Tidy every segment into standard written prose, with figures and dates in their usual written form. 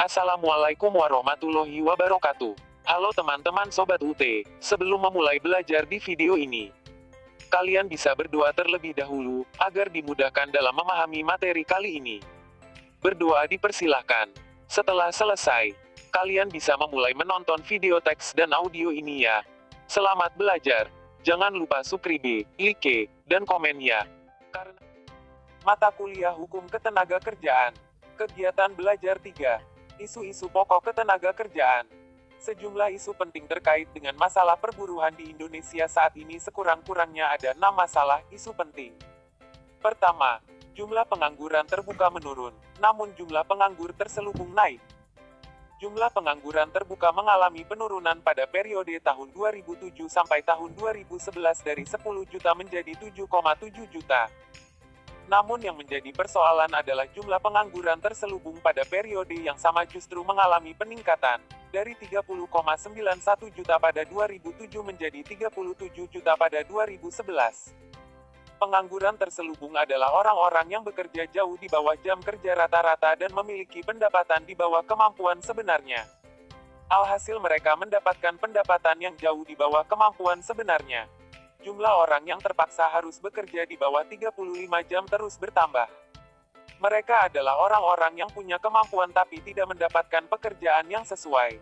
Assalamualaikum warahmatullahi wabarakatuh. Halo teman-teman Sobat UT, sebelum memulai belajar di video ini, kalian bisa berdoa terlebih dahulu, agar dimudahkan dalam memahami materi kali ini. Berdoa dipersilahkan. Setelah selesai, kalian bisa memulai menonton video teks dan audio ini ya. Selamat belajar. Jangan lupa subscribe, like, dan komen ya. Karena mata kuliah Hukum Ketenagakerjaan. Kegiatan belajar 3. Isu-isu pokok ketenaga kerjaan. Sejumlah isu penting terkait dengan masalah perburuhan di Indonesia saat ini sekurang-kurangnya ada 6 masalah isu penting. Pertama, jumlah pengangguran terbuka menurun, namun jumlah penganggur terselubung naik. Jumlah pengangguran terbuka mengalami penurunan pada periode tahun 2007 sampai tahun 2011 dari 10 juta menjadi 7,7 juta. Namun yang menjadi persoalan adalah jumlah pengangguran terselubung pada periode yang sama justru mengalami peningkatan, dari 30,91 juta pada 2007 menjadi 37 juta pada 2011. Pengangguran terselubung adalah orang-orang yang bekerja jauh di bawah jam kerja rata-rata dan memiliki pendapatan di bawah kemampuan sebenarnya. Alhasil mereka mendapatkan pendapatan yang jauh di bawah kemampuan sebenarnya. Jumlah orang yang terpaksa harus bekerja di bawah 35 jam terus bertambah. Mereka adalah orang-orang yang punya kemampuan tapi tidak mendapatkan pekerjaan yang sesuai.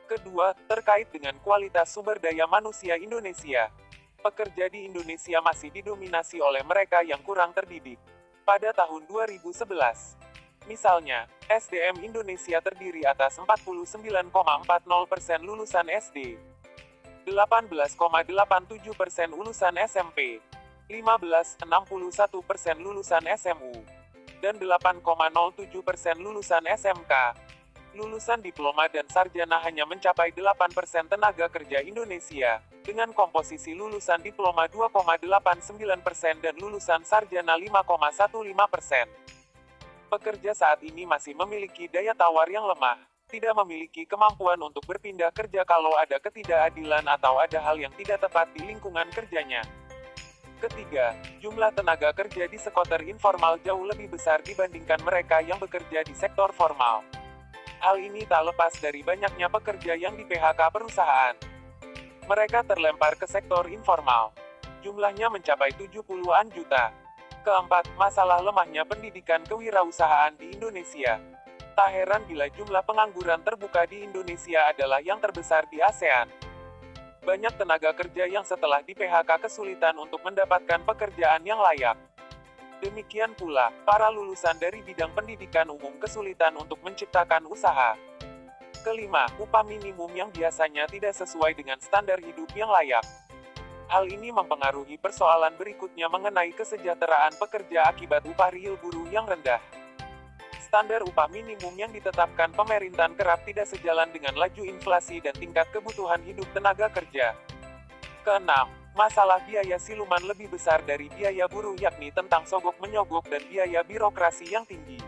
Kedua, terkait dengan kualitas sumber daya manusia Indonesia. Pekerja di Indonesia masih didominasi oleh mereka yang kurang terdidik. Pada tahun 2011, misalnya, SDM Indonesia terdiri atas 49,40% lulusan SD. 18,87% lulusan SMP, 15,61% lulusan SMU, dan 8,07% lulusan SMK. Lulusan diploma dan sarjana hanya mencapai 8% tenaga kerja Indonesia, dengan komposisi lulusan diploma 2,89% dan lulusan sarjana 5,15%. Pekerja saat ini masih memiliki daya tawar yang lemah, tidak memiliki kemampuan untuk berpindah kerja kalau ada ketidakadilan atau ada hal yang tidak tepat di lingkungan kerjanya. Ketiga, jumlah tenaga kerja di sektor informal jauh lebih besar dibandingkan mereka yang bekerja di sektor formal. Hal ini tak lepas dari banyaknya pekerja yang di PHK perusahaan. Mereka terlempar ke sektor informal. Jumlahnya mencapai 70-an juta. Keempat, masalah lemahnya pendidikan kewirausahaan di Indonesia. Tak heran bila jumlah pengangguran terbuka di Indonesia adalah yang terbesar di ASEAN. Banyak tenaga kerja yang setelah di PHK kesulitan untuk mendapatkan pekerjaan yang layak. Demikian pula, para lulusan dari bidang pendidikan umum kesulitan untuk menciptakan usaha. Kelima, upah minimum yang biasanya tidak sesuai dengan standar hidup yang layak. Hal ini mempengaruhi persoalan berikutnya mengenai kesejahteraan pekerja akibat upah real buruh yang rendah. Standar upah minimum yang ditetapkan pemerintahan kerap tidak sejalan dengan laju inflasi dan tingkat kebutuhan hidup tenaga kerja. Keenam, masalah biaya siluman lebih besar dari biaya buruh yakni tentang sogok-menyogok dan biaya birokrasi yang tinggi.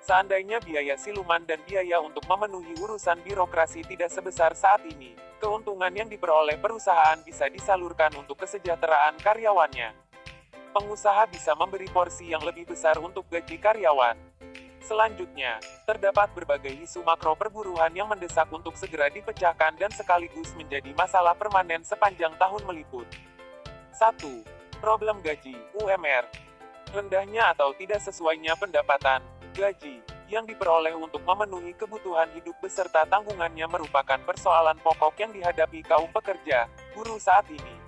Seandainya biaya siluman dan biaya untuk memenuhi urusan birokrasi tidak sebesar saat ini, keuntungan yang diperoleh perusahaan bisa disalurkan untuk kesejahteraan karyawannya. Pengusaha bisa memberi porsi yang lebih besar untuk gaji karyawan. Selanjutnya, terdapat berbagai isu makro perburuhan yang mendesak untuk segera dipecahkan dan sekaligus menjadi masalah permanen sepanjang tahun meliput. 1. Problem gaji, UMR. Rendahnya atau tidak sesuainya pendapatan, gaji, yang diperoleh untuk memenuhi kebutuhan hidup beserta tanggungannya merupakan persoalan pokok yang dihadapi kaum pekerja, buruh saat ini.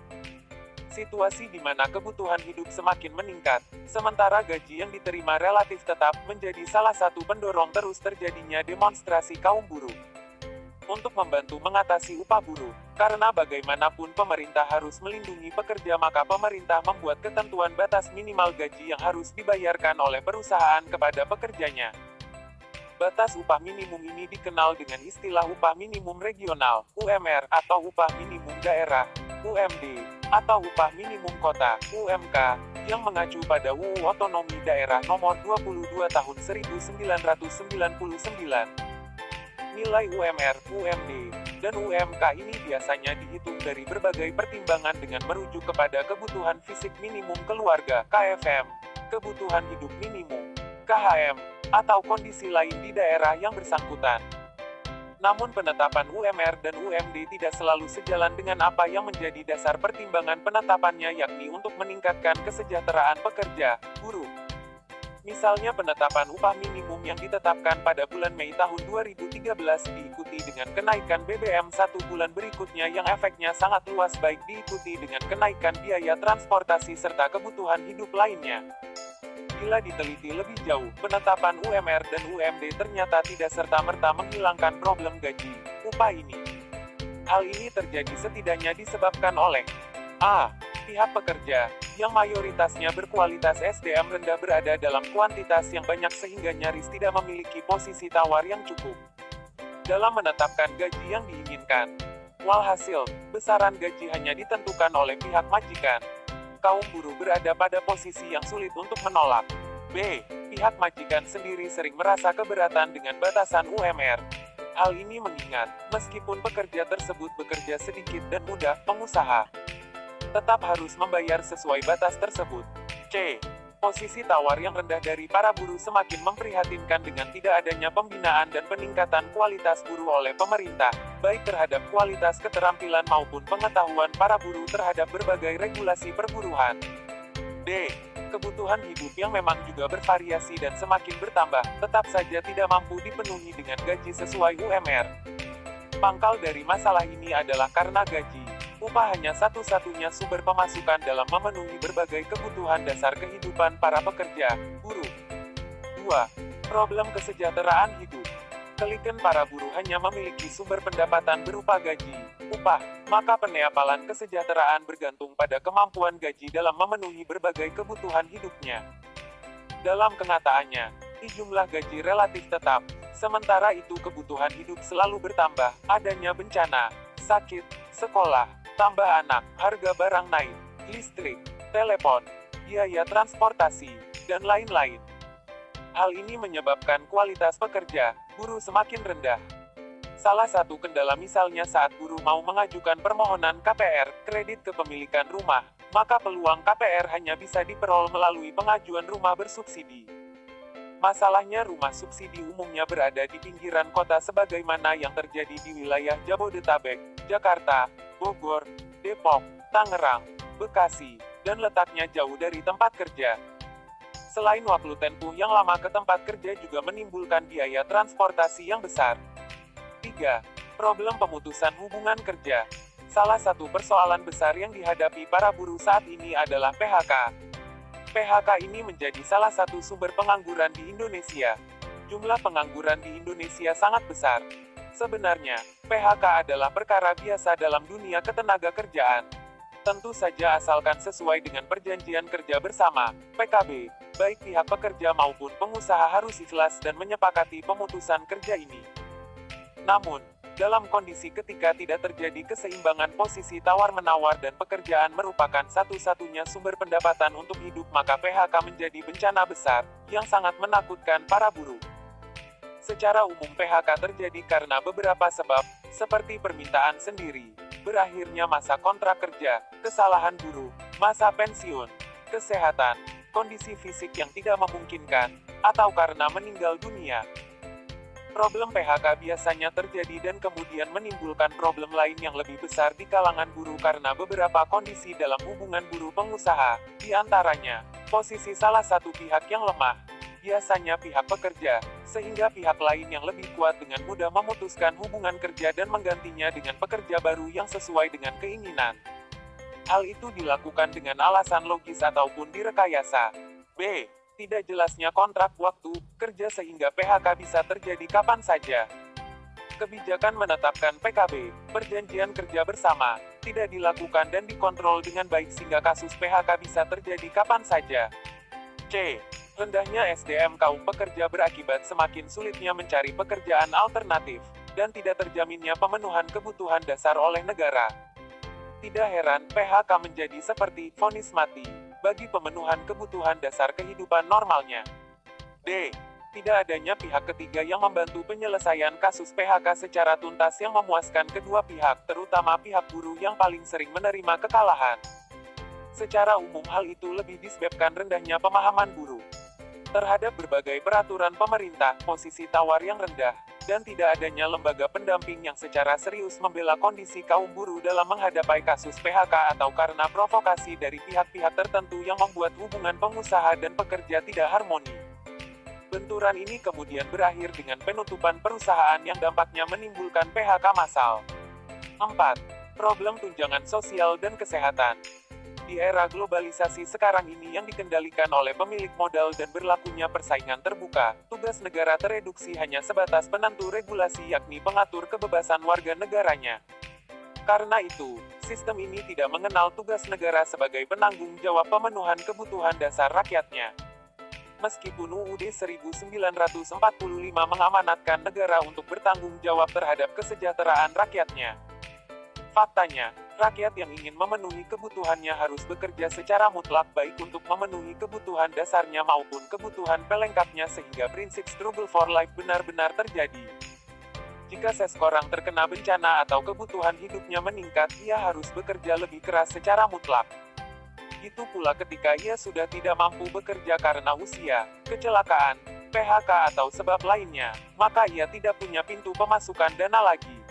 Situasi di mana kebutuhan hidup semakin meningkat, sementara gaji yang diterima relatif tetap, menjadi salah satu pendorong terus terjadinya demonstrasi kaum buruh. Untuk membantu mengatasi upah buruh, karena bagaimanapun pemerintah harus melindungi pekerja maka pemerintah membuat ketentuan batas minimal gaji yang harus dibayarkan oleh perusahaan kepada pekerjanya. Batas upah minimum ini dikenal dengan istilah upah minimum regional, UMR, atau upah minimum daerah, UMD, atau upah minimum kota, UMK, yang mengacu pada UU Otonomi Daerah Nomor 22 Tahun 1999. Nilai UMR, UMD, dan UMK ini biasanya dihitung dari berbagai pertimbangan dengan merujuk kepada kebutuhan fisik minimum keluarga, KFM, kebutuhan hidup minimum, KHM, atau kondisi lain di daerah yang bersangkutan. Namun penetapan UMR dan UMD tidak selalu sejalan dengan apa yang menjadi dasar pertimbangan penetapannya, yakni untuk meningkatkan kesejahteraan pekerja, buruh. Misalnya penetapan upah minimum yang ditetapkan pada bulan Mei tahun 2013 diikuti dengan kenaikan BBM satu bulan berikutnya yang efeknya sangat luas, baik diikuti dengan kenaikan biaya transportasi serta kebutuhan hidup lainnya. Bila diteliti lebih jauh, penetapan UMR dan UMD ternyata tidak serta-merta menghilangkan problem gaji, upah ini. Hal ini terjadi setidaknya disebabkan oleh A. Pihak pekerja, yang mayoritasnya berkualitas SDM rendah, berada dalam kuantitas yang banyak sehingga nyaris tidak memiliki posisi tawar yang cukup dalam menetapkan gaji yang diinginkan. Walhasil, besaran gaji hanya ditentukan oleh pihak majikan. Kaum buruh berada pada posisi yang sulit untuk menolak. B. Pihak majikan sendiri sering merasa keberatan dengan batasan UMR. Hal ini mengingat, meskipun pekerja tersebut bekerja sedikit dan mudah, pengusaha tetap harus membayar sesuai batas tersebut. C. Posisi tawar yang rendah dari para buruh semakin memprihatinkan dengan tidak adanya pembinaan dan peningkatan kualitas buruh oleh pemerintah, baik terhadap kualitas keterampilan maupun pengetahuan para buruh terhadap berbagai regulasi perburuhan. D. Kebutuhan hidup yang memang juga bervariasi dan semakin bertambah, tetap saja tidak mampu dipenuhi dengan gaji sesuai UMR. Pangkal dari masalah ini adalah karena gaji, upah hanya satu-satunya sumber pemasukan dalam memenuhi berbagai kebutuhan dasar kehidupan para pekerja, buruh. 2. Problem kesejahteraan hidup. Kelikan para buruh hanya memiliki sumber pendapatan berupa gaji, upah, maka peneapalan kesejahteraan bergantung pada kemampuan gaji dalam memenuhi berbagai kebutuhan hidupnya. Dalam kenyataannya, jumlah gaji relatif tetap, sementara itu kebutuhan hidup selalu bertambah, adanya bencana, sakit, sekolah, tambah anak, harga barang naik, listrik, telepon, biaya transportasi, dan lain-lain. Hal ini menyebabkan kualitas pekerja, buruh semakin rendah. Salah satu kendala misalnya saat buruh mau mengajukan permohonan KPR, kredit kepemilikan rumah, maka peluang KPR hanya bisa diperoleh melalui pengajuan rumah bersubsidi. Masalahnya rumah subsidi umumnya berada di pinggiran kota sebagaimana yang terjadi di wilayah Jabodetabek, Jakarta, Bogor, Depok, Tangerang, Bekasi, dan letaknya jauh dari tempat kerja. Selain waktu tempuh yang lama ke tempat kerja juga menimbulkan biaya transportasi yang besar. 3. Problem pemutusan hubungan kerja. Salah satu persoalan besar yang dihadapi para buruh saat ini adalah PHK. PHK ini menjadi salah satu sumber pengangguran di Indonesia. Jumlah pengangguran di Indonesia sangat besar. Sebenarnya, PHK adalah perkara biasa dalam dunia ketenaga kerjaan. Tentu saja asalkan sesuai dengan perjanjian kerja bersama, PKB, baik pihak pekerja maupun pengusaha harus ikhlas dan menyepakati pemutusan kerja ini. Namun, dalam kondisi ketika tidak terjadi keseimbangan posisi tawar-menawar dan pekerjaan merupakan satu-satunya sumber pendapatan untuk hidup, maka PHK menjadi bencana besar, yang sangat menakutkan para buruh. Secara umum PHK terjadi karena beberapa sebab, seperti permintaan sendiri, berakhirnya masa kontrak kerja, kesalahan buruh, masa pensiun, kesehatan, kondisi fisik yang tidak memungkinkan, atau karena meninggal dunia. Problem PHK biasanya terjadi dan kemudian menimbulkan problem lain yang lebih besar di kalangan buruh karena beberapa kondisi dalam hubungan buruh pengusaha, di antaranya, posisi salah satu pihak yang lemah, biasanya pihak pekerja, sehingga pihak lain yang lebih kuat dengan mudah memutuskan hubungan kerja dan menggantinya dengan pekerja baru yang sesuai dengan keinginan. Hal itu dilakukan dengan alasan logis ataupun direkayasa. B. Tidak jelasnya kontrak waktu kerja sehingga PHK bisa terjadi kapan saja. Kebijakan menetapkan PKB, perjanjian kerja bersama, tidak dilakukan dan dikontrol dengan baik sehingga kasus PHK bisa terjadi kapan saja. C. Rendahnya SDM kaum pekerja berakibat semakin sulitnya mencari pekerjaan alternatif, dan tidak terjaminnya pemenuhan kebutuhan dasar oleh negara. Tidak heran, PHK menjadi seperti vonis mati bagi pemenuhan kebutuhan dasar kehidupan normalnya. D. Tidak adanya pihak ketiga yang membantu penyelesaian kasus PHK secara tuntas yang memuaskan kedua pihak, terutama pihak buruh yang paling sering menerima kekalahan. Secara umum hal itu lebih disebabkan rendahnya pemahaman buruh. terhadap berbagai peraturan pemerintah, posisi tawar yang rendah, dan tidak adanya lembaga pendamping yang secara serius membela kondisi kaum buruh dalam menghadapi kasus PHK atau karena provokasi dari pihak-pihak tertentu yang membuat hubungan pengusaha dan pekerja tidak harmoni. Benturan ini kemudian berakhir dengan penutupan perusahaan yang dampaknya menimbulkan PHK massal. 4. Problem tunjangan sosial dan kesehatan. Di era globalisasi sekarang ini yang dikendalikan oleh pemilik modal dan berlakunya persaingan terbuka, tugas negara tereduksi hanya sebatas penentu regulasi yakni pengatur kebebasan warga negaranya. Karena itu, sistem ini tidak mengenal tugas negara sebagai penanggung jawab pemenuhan kebutuhan dasar rakyatnya. Meskipun UUD 1945 mengamanatkan negara untuk bertanggung jawab terhadap kesejahteraan rakyatnya. Faktanya, rakyat yang ingin memenuhi kebutuhannya harus bekerja secara mutlak baik untuk memenuhi kebutuhan dasarnya maupun kebutuhan pelengkapnya sehingga prinsip struggle for life benar-benar terjadi. Jika seseorang terkena bencana atau kebutuhan hidupnya meningkat, ia harus bekerja lebih keras secara mutlak. Itu pula ketika ia sudah tidak mampu bekerja karena usia, kecelakaan, PHK atau sebab lainnya, maka ia tidak punya pintu pemasukan dana lagi.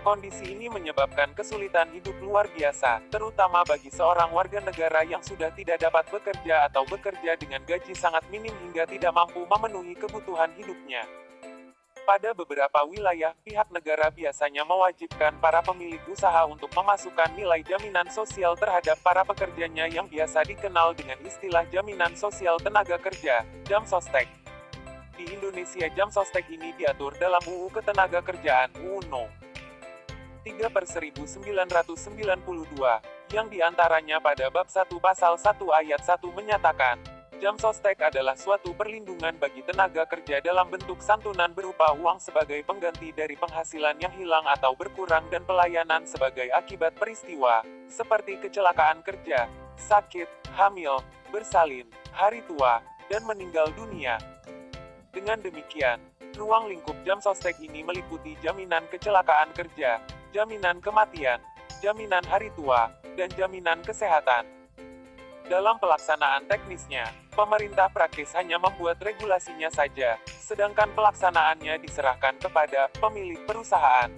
Kondisi ini menyebabkan kesulitan hidup luar biasa, terutama bagi seorang warga negara yang sudah tidak dapat bekerja atau bekerja dengan gaji sangat minim hingga tidak mampu memenuhi kebutuhan hidupnya. Pada beberapa wilayah, pihak negara biasanya mewajibkan para pemilik usaha untuk memasukkan nilai jaminan sosial terhadap para pekerjanya yang biasa dikenal dengan istilah jaminan sosial tenaga kerja, Jamsostek. Di Indonesia Jamsostek ini diatur dalam UU Ketenagakerjaan, UU No. 3/1992, yang diantaranya pada bab 1 pasal 1 ayat 1 menyatakan, Jamsostek adalah suatu perlindungan bagi tenaga kerja dalam bentuk santunan berupa uang sebagai pengganti dari penghasilan yang hilang atau berkurang dan pelayanan sebagai akibat peristiwa, seperti kecelakaan kerja, sakit, hamil, bersalin, hari tua, dan meninggal dunia. Dengan demikian, ruang lingkup Jamsostek ini meliputi jaminan kecelakaan kerja, jaminan kematian, jaminan hari tua, dan jaminan kesehatan. Dalam pelaksanaan teknisnya, pemerintah praktis hanya membuat regulasinya saja, sedangkan pelaksanaannya diserahkan kepada pemilik perusahaan.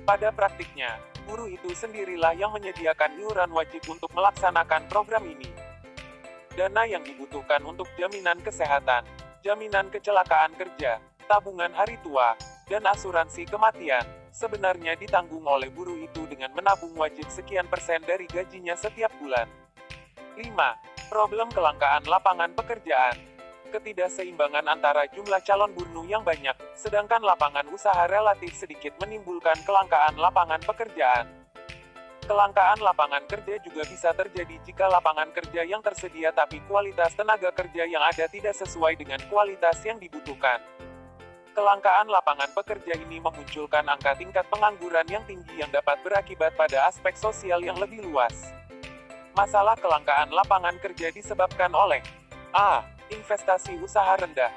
Pada praktiknya, buruh itu sendirilah yang menyediakan iuran wajib untuk melaksanakan program ini. Dana yang dibutuhkan untuk jaminan kesehatan, jaminan kecelakaan kerja, tabungan hari tua, dan asuransi kematian, sebenarnya ditanggung oleh buruh itu dengan menabung wajib sekian persen dari gajinya setiap bulan. 5. Problem kelangkaan lapangan pekerjaan. Ketidakseimbangan antara jumlah calon buruh yang banyak, sedangkan lapangan usaha relatif sedikit menimbulkan kelangkaan lapangan pekerjaan. Kelangkaan lapangan kerja juga bisa terjadi jika lapangan kerja yang tersedia tapi kualitas tenaga kerja yang ada tidak sesuai dengan kualitas yang dibutuhkan. Kelangkaan lapangan pekerja ini memunculkan angka tingkat pengangguran yang tinggi yang dapat berakibat pada aspek sosial yang lebih luas. Masalah kelangkaan lapangan kerja disebabkan oleh A. Investasi usaha rendah.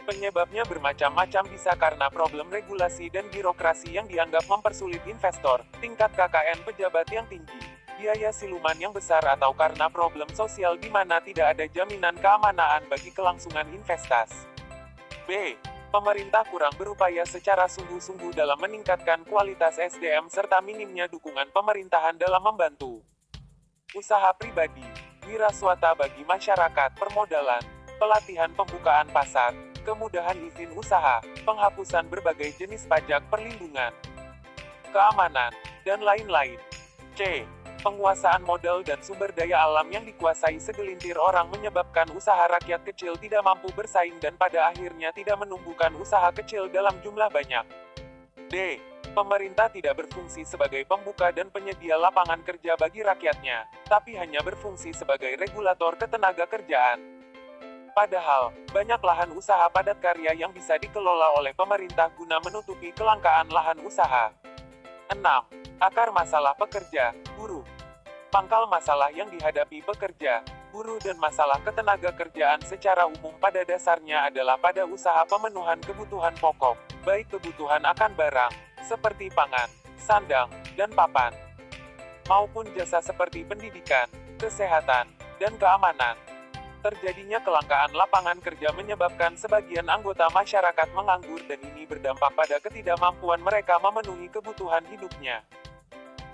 Penyebabnya bermacam-macam, bisa karena problem regulasi dan birokrasi yang dianggap mempersulit investor, tingkat KKN pejabat yang tinggi, biaya siluman yang besar atau karena problem sosial di mana tidak ada jaminan keamanan bagi kelangsungan investasi. B. Pemerintah kurang berupaya secara sungguh-sungguh dalam meningkatkan kualitas SDM serta minimnya dukungan pemerintahan dalam membantu usaha pribadi, wiraswata bagi masyarakat, permodalan, pelatihan pembukaan pasar, kemudahan izin usaha, penghapusan berbagai jenis pajak, perlindungan, keamanan, dan lain-lain. C. Penguasaan modal dan sumber daya alam yang dikuasai segelintir orang menyebabkan usaha rakyat kecil tidak mampu bersaing dan pada akhirnya tidak menumbuhkan usaha kecil dalam jumlah banyak. D. Pemerintah tidak berfungsi sebagai pembuka dan penyedia lapangan kerja bagi rakyatnya, tapi hanya berfungsi sebagai regulator ketenaga kerjaan. Padahal, banyak lahan usaha padat karya yang bisa dikelola oleh pemerintah guna menutupi kelangkaan lahan usaha. 6. Akar masalah pekerja, buruh. Pangkal masalah yang dihadapi pekerja, buruh dan masalah ketenaga kerjaan secara umum pada dasarnya adalah pada usaha pemenuhan kebutuhan pokok, baik kebutuhan akan barang, seperti pangan, sandang, dan papan, maupun jasa seperti pendidikan, kesehatan, dan keamanan. Terjadinya kelangkaan lapangan kerja menyebabkan sebagian anggota masyarakat menganggur dan ini berdampak pada ketidakmampuan mereka memenuhi kebutuhan hidupnya.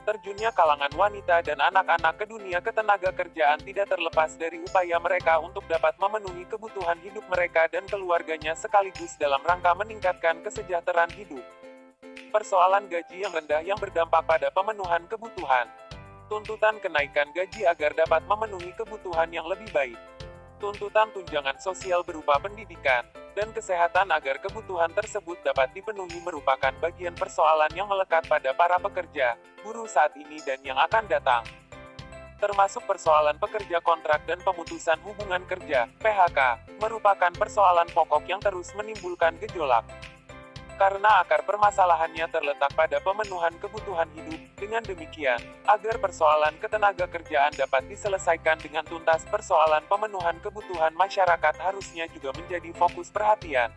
Terjunnya kalangan wanita dan anak-anak ke dunia ketenaga kerjaan tidak terlepas dari upaya mereka untuk dapat memenuhi kebutuhan hidup mereka dan keluarganya sekaligus dalam rangka meningkatkan kesejahteraan hidup. Persoalan gaji yang rendah yang berdampak pada pemenuhan kebutuhan. Tuntutan kenaikan gaji agar dapat memenuhi kebutuhan yang lebih baik. Tuntutan tunjangan sosial berupa pendidikan dan kesehatan agar kebutuhan tersebut dapat dipenuhi merupakan bagian persoalan yang melekat pada para pekerja, buruh saat ini dan yang akan datang. Termasuk persoalan pekerja kontrak dan pemutusan hubungan kerja, PHK, merupakan persoalan pokok yang terus menimbulkan gejolak. Karena akar permasalahannya terletak pada pemenuhan kebutuhan hidup, dengan demikian, agar persoalan ketenaga kerjaan dapat diselesaikan dengan tuntas, persoalan pemenuhan kebutuhan masyarakat harusnya juga menjadi fokus perhatian.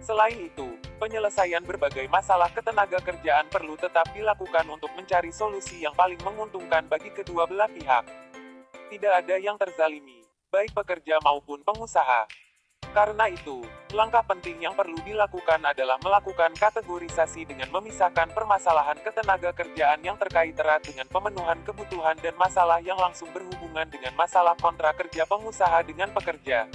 Selain itu, penyelesaian berbagai masalah ketenaga kerjaan perlu tetap dilakukan untuk mencari solusi yang paling menguntungkan bagi kedua belah pihak. Tidak ada yang terzalimi, baik pekerja maupun pengusaha. Karena itu, langkah penting yang perlu dilakukan adalah melakukan kategorisasi dengan memisahkan permasalahan ketenaga kerjaan yang terkait erat dengan pemenuhan kebutuhan dan masalah yang langsung berhubungan dengan masalah kontrak kerja pengusaha dengan pekerja.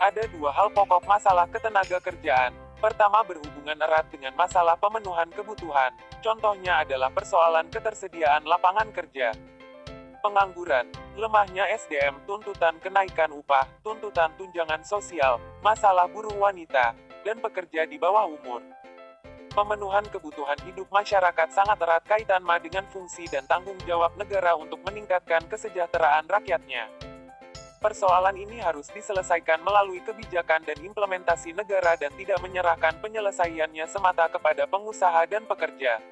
Ada dua hal pokok masalah ketenaga kerjaan. Pertama berhubungan erat dengan masalah pemenuhan kebutuhan. Contohnya adalah persoalan ketersediaan lapangan kerja, pengangguran, lemahnya SDM, tuntutan kenaikan upah, tuntutan tunjangan sosial, masalah buruh wanita, dan pekerja di bawah umur. Pemenuhan kebutuhan hidup masyarakat sangat erat kaitan dengan fungsi dan tanggung jawab negara untuk meningkatkan kesejahteraan rakyatnya. Persoalan ini harus diselesaikan melalui kebijakan dan implementasi negara dan tidak menyerahkan penyelesaiannya semata kepada pengusaha dan pekerja.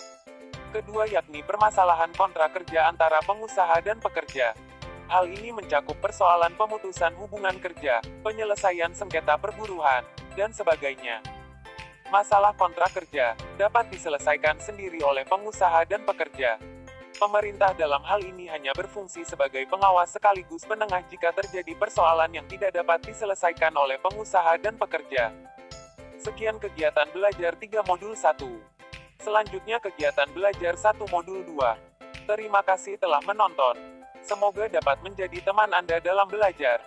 Kedua yakni permasalahan kontrak kerja antara pengusaha dan pekerja. Hal ini mencakup persoalan pemutusan hubungan kerja, penyelesaian sengketa perburuhan, dan sebagainya. Masalah kontrak kerja dapat diselesaikan sendiri oleh pengusaha dan pekerja. Pemerintah dalam hal ini hanya berfungsi sebagai pengawas sekaligus penengah jika terjadi persoalan yang tidak dapat diselesaikan oleh pengusaha dan pekerja. Sekian kegiatan belajar 3 modul 1. Selanjutnya kegiatan belajar 1 modul 2. Terima kasih telah menonton. Semoga dapat menjadi teman Anda dalam belajar.